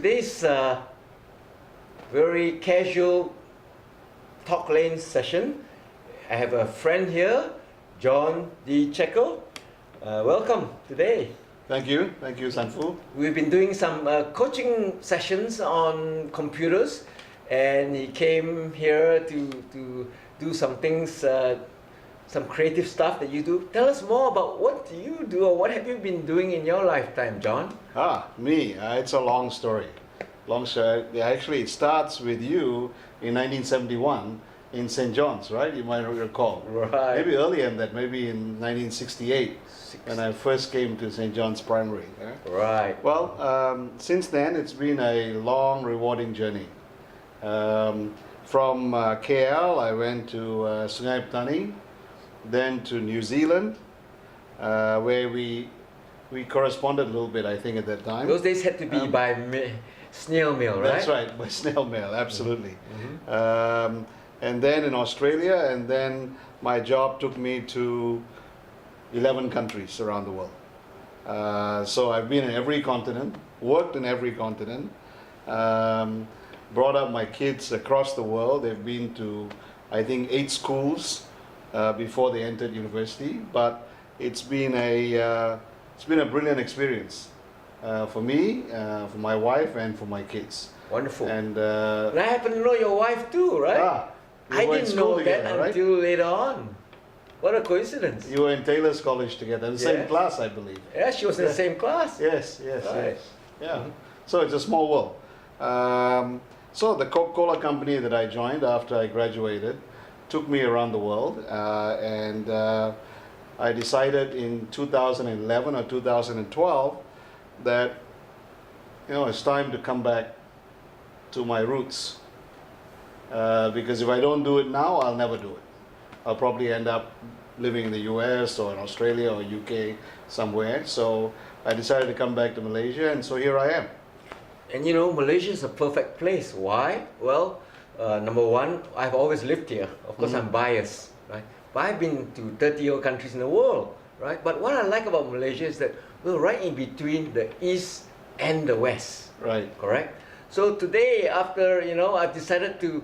Today's very casual talk lane session. I have a friend here, John the Chacko. Welcome today. Thank you, Sanfu. We've been doing some coaching sessions on computers, and he came here to do some things, some creative stuff that you do. Tell us more about what you do, or what have you been doing in your lifetime, John? Me. It's a long story. Actually, it starts with you in 1971 in St. John's, right? You might recall. Right. Maybe earlier than that, maybe in 1968, when I first came to St. John's Primary. Right. Well, since then, it's been a long, rewarding journey. From KL, I went to Sungai Petani, then to New Zealand, where we corresponded a little bit, I think, at that time. Those days had to be by snail mail, right? That's right, by snail mail, absolutely. And then in Australia, and then my job took me to 11 countries around the world. So I've been in every continent, worked in every continent, brought up my kids across the world. They've been to, I think, 8 schools before they entered university. But it's been a brilliant experience for me, for my wife, and for my kids. Wonderful. And I happen to know your wife too, right? I didn't know that until later on. What a coincidence. You were in Taylor's College together, in the same class, I believe. Yeah, she was in the same class. Yes. Right. Yeah. So it's a small world. So the Coca-Cola company that I joined after I graduated took me around the world, and I decided in 2011 or 2012 that it's time to come back to my roots, because if I don't do it now, I'll never do it. I'll probably end up living in the US or in Australia or UK somewhere. So I decided to come back to Malaysia, and so here I am. And Malaysia is a perfect place. Why? Well, number one, I've always lived here. Of course, I'm biased, right? But I've been to 30 other countries in the world, right? But what I like about Malaysia is that we're right in between the East and the West. Right. Correct? So today, after, I've decided to,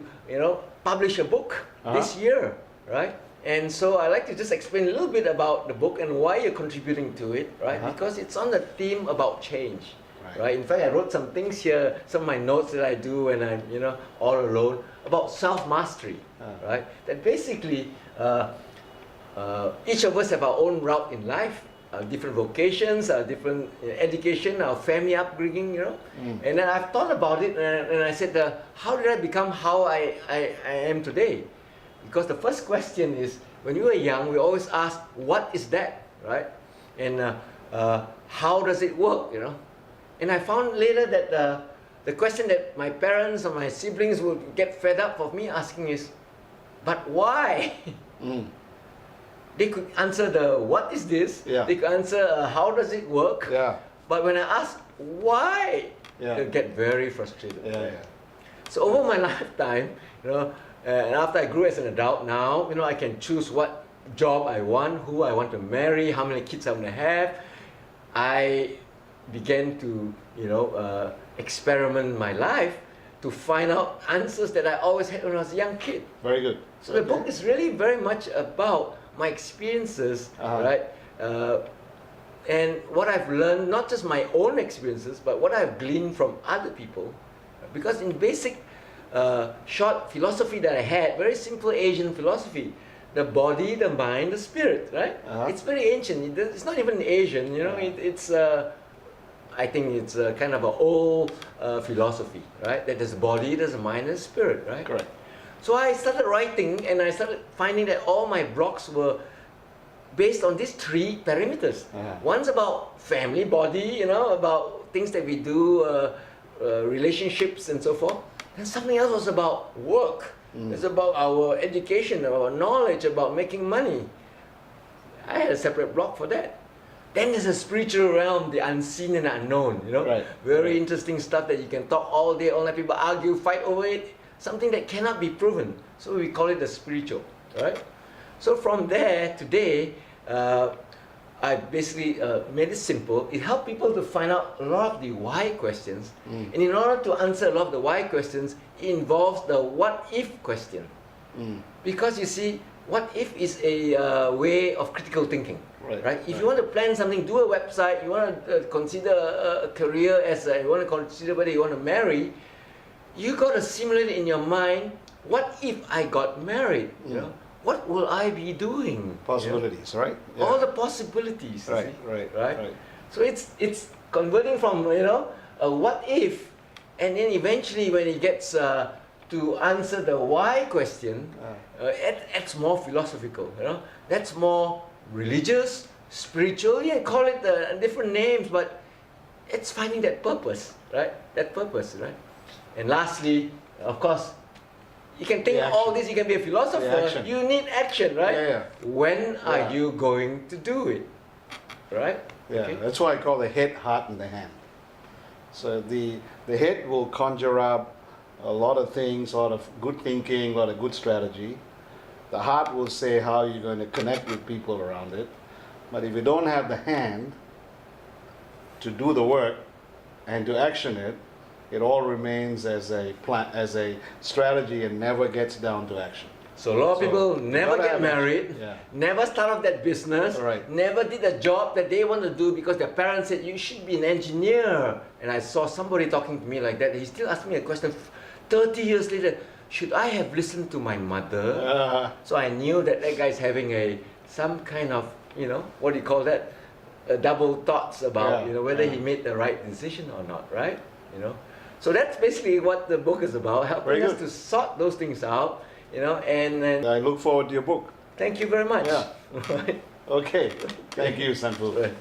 publish a book this year, right? And so I'd like to just explain a little bit about the book and why you're contributing to it, right? Because it's on the theme about change. Right. In fact, I wrote some things here, some of my notes that I do when I'm, all alone, about self-mastery, right? That basically, each of us have our own route in life, different vocations, different education, our family upbringing, And then I've thought about it, and I said, how did I become how I am today? Because the first question is, when you were young, we always ask, what is that, right? And how does it work, And I found later that the question that my parents or my siblings would get fed up of me asking is, but why? They could answer the what is this? They could answer how does it work? But when I ask why, they get very frustrated. So over my lifetime, and after I grew as an adult now, I can choose what job I want, who I want to marry, how many kids I want to have. I began to, experiment my life to find out answers that I always had when I was a young kid. Very good. So the book is really very much about my experiences, right? And what I've learned, not just my own experiences, but what I've gleaned from other people. Because in basic, short philosophy that I had, very simple Asian philosophy, the body, the mind, the spirit, right? It's very ancient. It's not even Asian, it's I think it's kind of an old philosophy, right? That there's a body, there's a mind, there's a spirit, right? Correct. So I started writing, and I started finding that all my blogs were based on these 3 perimeters. One's about family, body, about things that we do, relationships and so forth. And something else was about work. It's about our education, our knowledge, about making money. I had a separate blog for that. Then there's a spiritual realm, the unseen and unknown, Very interesting stuff that you can talk all day, all night. People argue, fight over it. Something that cannot be proven. So we call it the spiritual, right? So from there, today, I basically made it simple. It helped people to find out a lot of the why questions. And in order to answer a lot of the why questions, it involves the what if question. Because you see, what if is a way of critical thinking. Right? If you want to plan something, do a website, you want to consider a career as you want to consider whether you want to marry, you got to simulate in your mind, what if I got married? You know, what will I be doing? Possibilities, right? Yeah. All the possibilities. Right. So it's converting from a what if, and then eventually when it gets to answer the why question, it's more philosophical. That's more religious, spiritual. Yeah, call it different names, but it's finding that purpose, right? That purpose, right? And lastly, of course, you can think all this. You can be a philosopher. You need action, right? When are you going to do it, right? Yeah, that's why I call the head, heart, and the hand. So the head will conjure up a lot of things, a lot of good thinking, a lot of good strategy. The heart will say how you're going to connect with people around it. But if you don't have the hand to do the work and to action it, it all remains as a plan, as a strategy, and never gets down to action. So a lot of people never get married, never start off that business, never did a job that they want to do because their parents said, you should be an engineer. And I saw somebody talking to me like that. He still asked me a question 30 years later. Should I have listened to my mother? So I knew that that guy's having some kind of, what do you call that? Double thoughts about, whether he made the right decision or not, right? So that's basically what the book is about, helping us to sort those things out, and I look forward to your book. Thank you very much. Okay. Thank you, Sanfu.